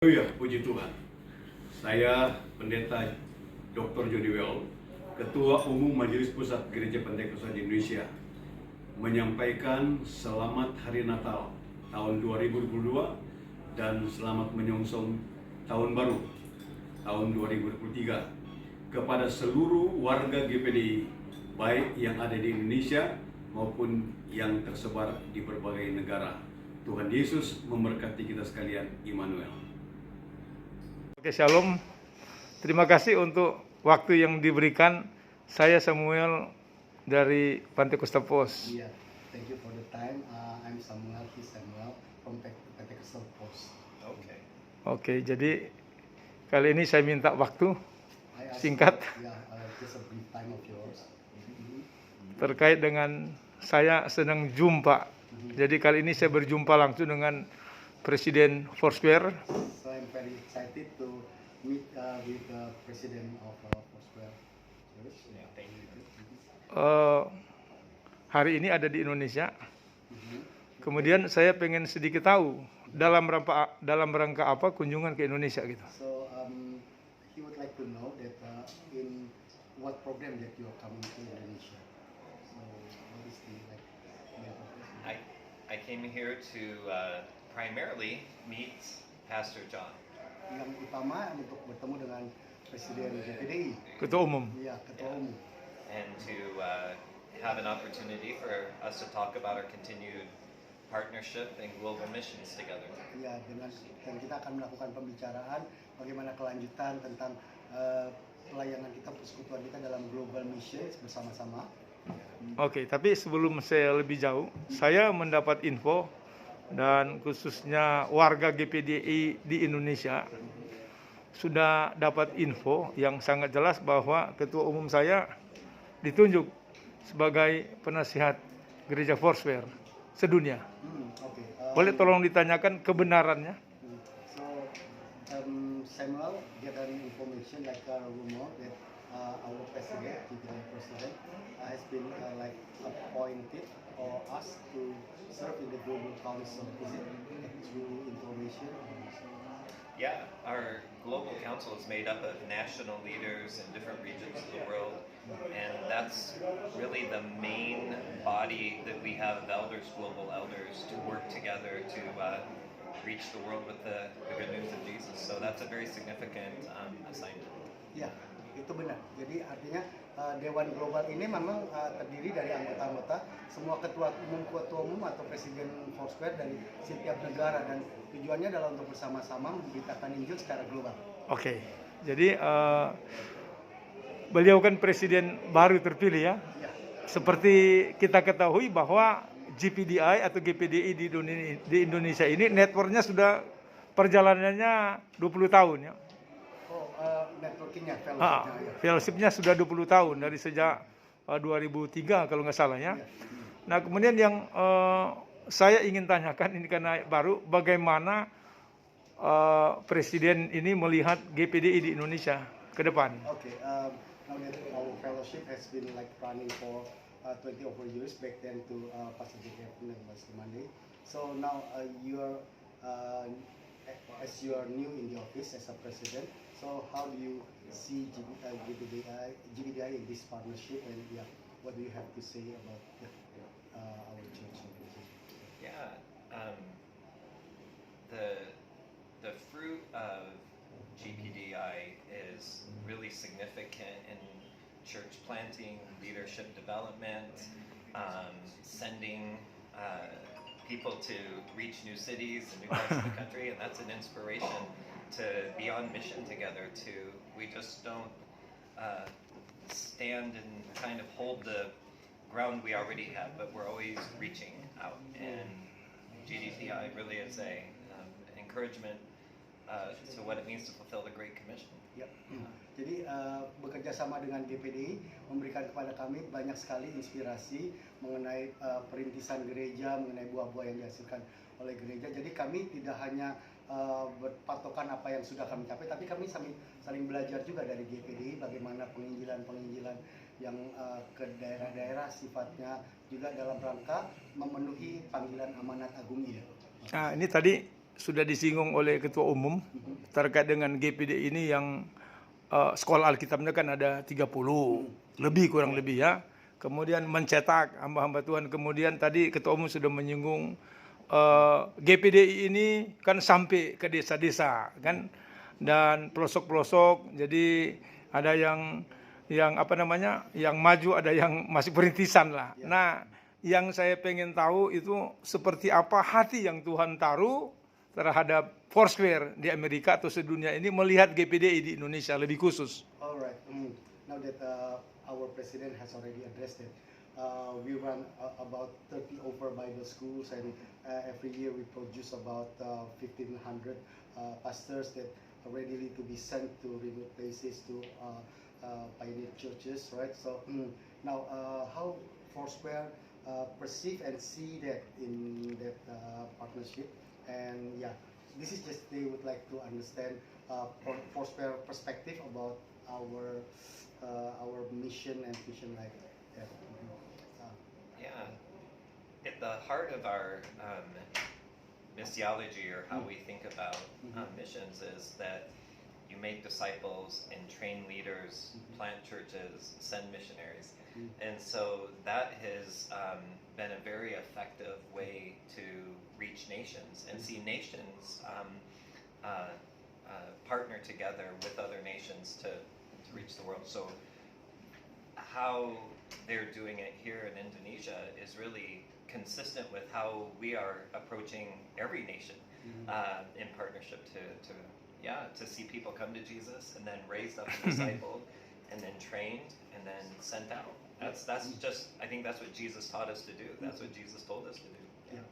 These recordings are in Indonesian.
Haleluya, puji Tuhan. Saya Pendeta Dr. Jody Well, Ketua Umum Majelis Pusat Gereja Pentekosta di Indonesia, menyampaikan selamat Hari Natal tahun 2022 dan selamat menyongsong tahun baru tahun 2023 kepada seluruh warga GPDI, baik yang ada di Indonesia maupun yang tersebar di berbagai negara. Tuhan Yesus memberkati kita sekalian. Immanuel. Oke, Shalom. Terima kasih untuk waktu yang diberikan. Saya Samuel dari Pentecostal Post. Yeah, thank you for the time. I'm Samuel, he's Samuel from Pentecostal Post. Okay. Oke, jadi kali ini saya minta waktu I ask singkat you, just a brief time of yours. terkait dengan saya senang jumpa. Jadi kali ini saya berjumpa langsung dengan Presiden Foursquare. So I'm very excited to meet with the President of Foursquare. Yeah, thank you. Hari ini ada di Indonesia. Kemudian saya pengen sedikit tahu dalam rangka apa kunjungan ke Indonesia gitu. So he would like to know that in what program that you are coming to Indonesia. So what is the main purpose? I came here to primarily meet Pastor John. Yang utama untuk bertemu dengan Presiden GPDI. Ketua Umum. Iya, Ketua Umum. And to have an opportunity for us to talk about our continued partnership and global missions together. Ya, dan kita akan melakukan pembicaraan bagaimana kelanjutan tentang pelayanan kita, persekutuan kita dalam global mission bersama-sama. Oke, tapi sebelum saya lebih jauh, saya mendapat info dan khususnya warga GPDI di Indonesia sudah dapat info yang sangat jelas bahwa Ketua Umum saya ditunjuk sebagai penasihat Gereja Foursquare sedunia. Okay. Boleh tolong ditanyakan kebenarannya? So Samuel get an information like a rumor that our president, has been like appointed or asked to serve in the Global Council. Is it true information? Yeah, our global council is made up of national leaders in different regions of the world, and that's really the main body that we have of elders, global elders, to work together to reach the world with the good news of Jesus. So that's a very significant assignment. Ya, itu benar. Jadi artinya Dewan Global ini memang terdiri dari anggota-anggota semua ketua umum atau presiden Foursquare dari setiap negara, dan tujuannya adalah untuk bersama-sama memberitakan Injil secara global. Oke, jadi beliau kan presiden baru terpilih ya. Ya. Seperti kita ketahui bahwa GPDI atau GPDI di Indonesia ini networknya sudah perjalanannya 20 tahun ya. Networkingnya, fellowshipnya sudah 20 tahun dari sejak 2003 kalau nggak salah ya. Nah kemudian yang saya ingin tanyakan ini karena baru, bagaimana Presiden ini melihat GPDI di Indonesia ke depan? Okay, now that our fellowship has been like running for 20 over years, back then to Pastor Jeffrey and Pastor Monday. So now as you are new in the office as a president, so how do you see GPDI in this partnership, and what do you have to say about our church? Yeah, the fruit of GPDI is really significant in church planting, leadership development, sending people to reach new cities and new parts of the country, and that's an inspiration to be on mission together. We just don't stand and kind of hold the ground we already have, but we're always reaching out. And GDPI really is a encouragement to what it means to fulfill the Great Commission. Ya. Jadi bekerja sama dengan GPDI memberikan kepada kami banyak sekali inspirasi mengenai perintisan gereja, mengenai buah-buah yang dihasilkan oleh gereja. Jadi kami tidak hanya berpatokan apa yang sudah kami capai, tapi kami saling belajar juga dari GPDI bagaimana penginjilan yang ke daerah-daerah sifatnya juga dalam rangka memenuhi panggilan amanat agung ini. Nah ini tadi sudah disinggung oleh Ketua Umum terkait dengan GPD ini yang sekolah Alkitabnya kan ada 30 lebih kurang lebih ya. Kemudian mencetak hamba-hamba Tuhan. Kemudian tadi Ketua Umum sudah menyinggung GPDI ini kan sampai ke desa-desa kan dan pelosok-pelosok. Jadi ada yang apa namanya, yang maju, ada yang masih perintisan lah. Nah, yang saya pengen tahu itu seperti apa hati yang Tuhan taruh terhadap Foursquare di Amerika atau sedunia ini melihat GPDI di Indonesia lebih khusus. Alright. Now that our president has already addressed it, we run about 30 over Bible schools, and every year we produce about 1,500 pastors that are ready to be sent to remote places to pioneer churches, right? So now, how Foursquare perceive and see that in that partnership, and yeah, this is just they would like to understand Foursquare perspective about our mission and vision, like that. Yeah, at the heart of our missiology, or how we think about missions, is that you make disciples and train leaders, plant churches, send missionaries. And so that has been a very effective way to reach nations and see nations partner together with other nations to reach the world. So how they're doing it here in Indonesia is really consistent with how we are approaching every nation in partnership to see people come to Jesus and then raised up and discipled and then trained and then sent out. That's just, I think that's what Jesus taught us to do. That's what Jesus told us to do. Ya.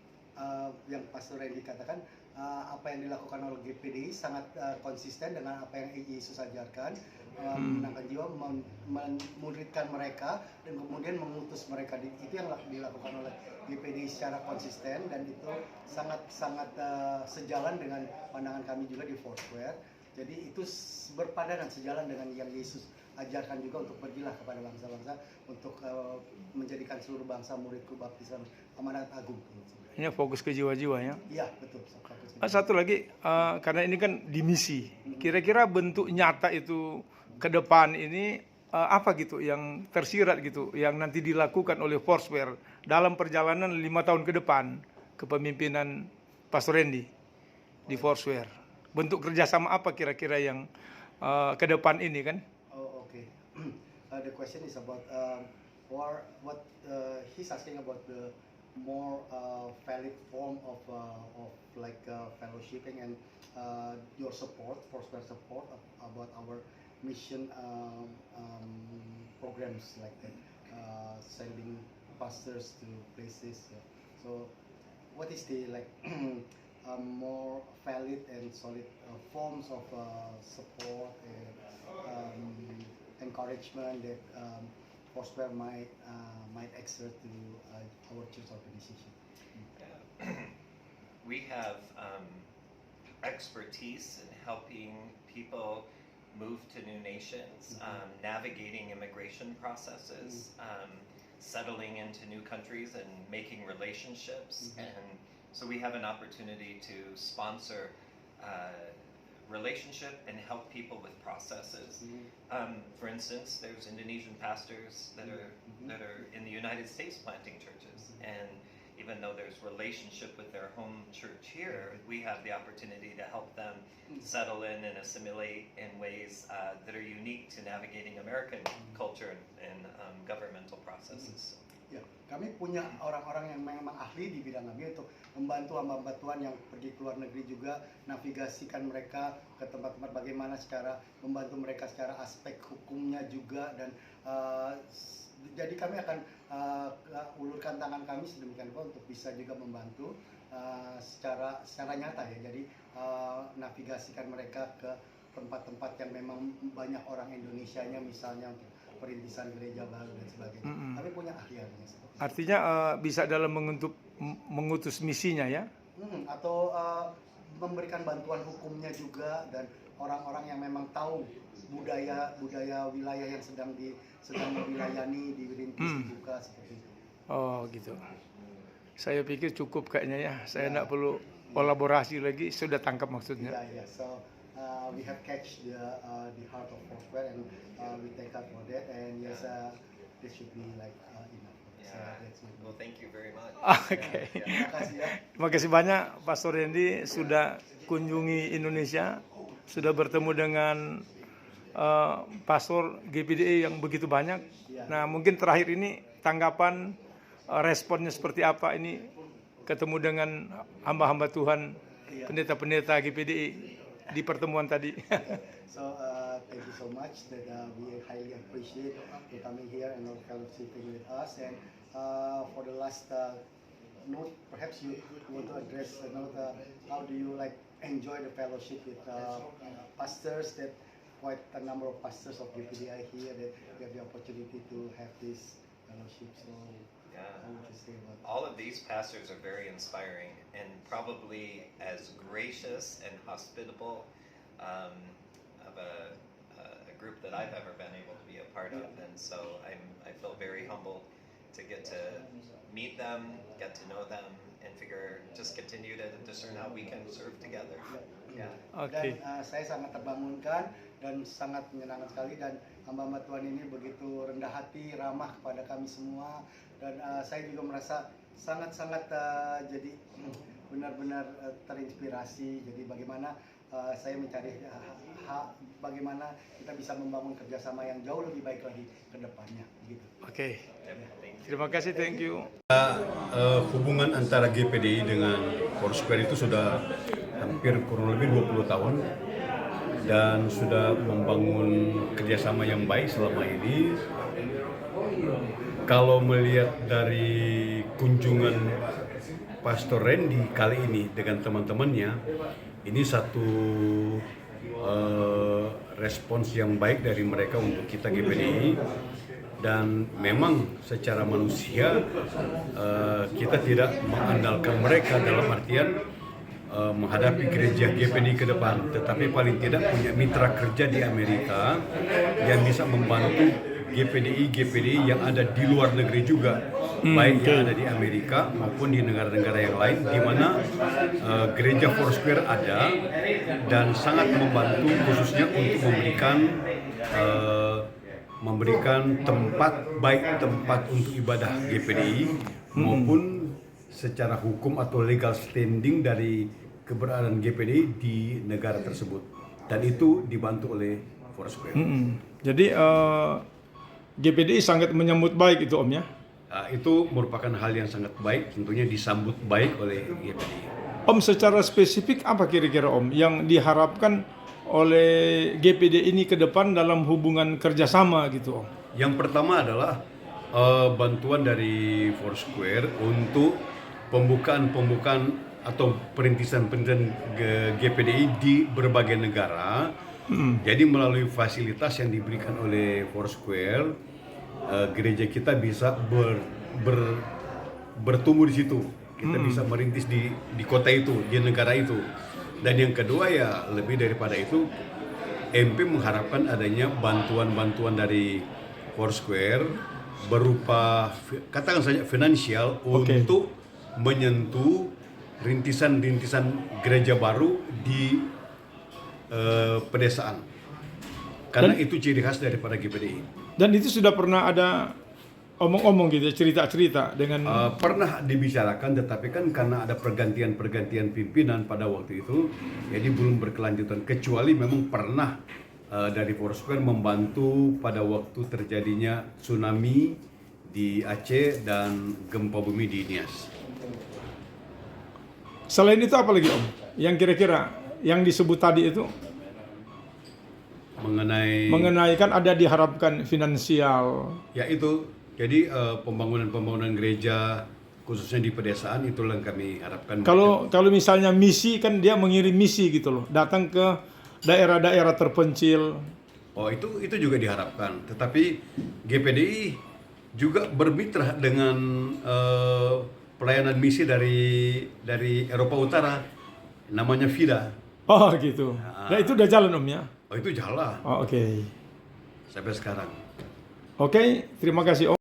Yang Pastor Randy katakan, apa yang dilakukan oleh GPDI sangat konsisten dengan apa yang Yesus ajarkan, menangkan jiwa, memuridkan mereka, dan kemudian mengutus mereka. Itu yang dilakukan oleh GPDI secara konsisten, dan itu sangat sejalan dengan pandangan kami juga di Foursquare. Jadi itu berpadanan, sejalan dengan yang Yesus ajarkan juga, untuk pergilah kepada bangsa-bangsa untuk menjadikan seluruh bangsa muridku, baptisan amanat agung. Ini fokus ke jiwa-jiwa ya. Iya, betul. Satu lagi, karena ini kan di misi, kira-kira bentuk nyata itu ke depan ini apa gitu yang tersirat gitu, yang nanti dilakukan oleh Foursquare dalam perjalanan 5 tahun ke depan kepemimpinan Pastor Randy di Foursquare. Bentuk kerjasama apa kira-kira yang ke depan ini kan? Oh, okay. The question is about what he's asking about the more valid form of like fellowshipping and your support, Foursquare support about our mission programs like that, sending pastors to places. Yeah. So, what is the like more valid and solid forms of support and encouragement that Foursquare might exert to our church organization? We have expertise in helping people move to new nations, navigating immigration processes, settling into new countries and making relationships. And so we have an opportunity to sponsor relationship and help people with processes. For instance, there's Indonesian pastors that are in the United States planting churches, and even though there's relationship with their home church here, we have the opportunity to help them settle in and assimilate in ways that are unique to navigating American culture and governmental processes. Ya, kami punya orang-orang yang memang ahli di bidang kami untuk membantu hamba-hamba Tuhan yang pergi ke luar negeri juga, navigasikan mereka ke tempat-tempat, bagaimana secara membantu mereka secara aspek hukumnya juga, dan jadi kami akan ulurkan tangan kami sedemikian rupa untuk bisa juga membantu secara nyata ya. Jadi navigasikan mereka ke tempat-tempat yang memang banyak orang Indonesianya, misalnya untuk perintisan gereja baru dan sebagainya. Kami punya ahli-ahlinya. Artinya bisa dalam mengutus misinya ya? Atau memberikan bantuan hukumnya juga, dan orang-orang yang memang tahu budaya wilayah yang sedang dilayani, dirintis, dibuka seperti itu. Oh gitu. Saya pikir cukup kayaknya ya. Saya tidak perlu kolaborasi lagi, sudah tangkap maksudnya. Yeah, yeah. So we have catch the heart of Foursquare, and we take up for that. And yes, this should be like enough. So Yeah. that's it. Well, thank you very much. Oke. Terima kasih ya. Terima kasih banyak Pastor Randy sudah kunjungi Indonesia, sudah bertemu dengan pastor GPDI yang begitu banyak. Nah, mungkin terakhir ini tanggapan responnya seperti apa ini ketemu dengan hamba-hamba Tuhan, pendeta-pendeta GPDI di pertemuan tadi. So thank you so much that we highly appreciate you coming here and fellowshipping with us. And for the last note, perhaps you want to address how do you like enjoy the fellowship with pastors, that quite a number of pastors of GPDI here that we have the opportunity to have this fellowship. So Yeah. how would you say about that? All of these pastors are very inspiring and probably as gracious and hospitable of a group that I've ever been able to be a part of. And so I feel very humbled to get to meet them, get to know them, and just continue to discern how we can serve together. Yeah. Oke. Dan saya sangat terbangunkan dan sangat menyenangkan sekali, dan hamba-hamba Tuhan ini begitu rendah hati, ramah kepada kami semua, dan saya juga merasa sangat-sangat jadi benar-benar terinspirasi. Jadi bagaimana saya mencari bagaimana kita bisa membangun kerjasama yang jauh lebih baik lagi ke depannya. Gitu. Oke. Terima kasih, thank you. Hubungan antara GPDI dengan Foursquare itu sudah hampir kurang lebih 20 tahun dan sudah membangun kerjasama yang baik selama ini. Kalau melihat dari kunjungan Pastor Randy kali ini dengan teman-temannya, ini satu respons yang baik dari mereka untuk kita GPDI. Dan memang secara manusia kita tidak mengandalkan mereka dalam artian menghadapi gereja GPDI ke depan, tetapi paling tidak punya mitra kerja di Amerika yang bisa membantu GPDI yang ada di luar negeri juga, baik yang ada di Amerika maupun di negara-negara yang lain, di mana gereja Foursquare ada dan sangat membantu khususnya untuk memberikan tempat, baik tempat untuk ibadah GPDI maupun secara hukum atau legal standing dari keberadaan GPDI di negara tersebut, dan itu dibantu oleh Foursquare. Jadi GPDI sangat menyambut baik itu Om ya? Itu merupakan hal yang sangat baik, tentunya disambut baik oleh GPDI. Om, secara spesifik apa kira-kira Om yang diharapkan oleh GPDI ini ke depan dalam hubungan kerjasama gitu Om? Yang pertama adalah bantuan dari Foursquare untuk pembukaan atau perintisan GPDI di berbagai negara. Jadi melalui fasilitas yang diberikan oleh Foursquare, gereja kita bisa bertumbuh di situ. Kita bisa merintis di kota itu, di negara itu. Dan yang kedua ya lebih daripada itu, MP mengharapkan adanya bantuan-bantuan dari Foursquare berupa katakan saja finansial untuk menyentuh rintisan-rintisan gereja baru di pedesaan. Karena itu ciri khas daripada GPDI. Dan itu sudah pernah ada omong-omong gitu, cerita-cerita dengan pernah dibicarakan, tetapi kan karena ada pergantian pimpinan pada waktu itu, jadi belum berkelanjutan. Kecuali memang pernah dari Foursquare membantu pada waktu terjadinya tsunami di Aceh dan gempa bumi di Nias. Selain itu apa lagi Om? Yang kira-kira yang disebut tadi itu mengenai kan ada diharapkan finansial. Ya itu. Jadi pembangunan gereja khususnya di pedesaan itulah yang kami harapkan. Kalau misalnya misi, kan dia mengirim misi gitu loh, datang ke daerah-daerah terpencil. Oh itu juga diharapkan. Tetapi GPDI juga bermitra dengan pelayanan misi dari Eropa Utara, namanya FIDA. Oh gitu. Nah itu udah jalan Om ya? Oh itu jalan. Oh, oke. Sampai sekarang. Oke, terima kasih Om.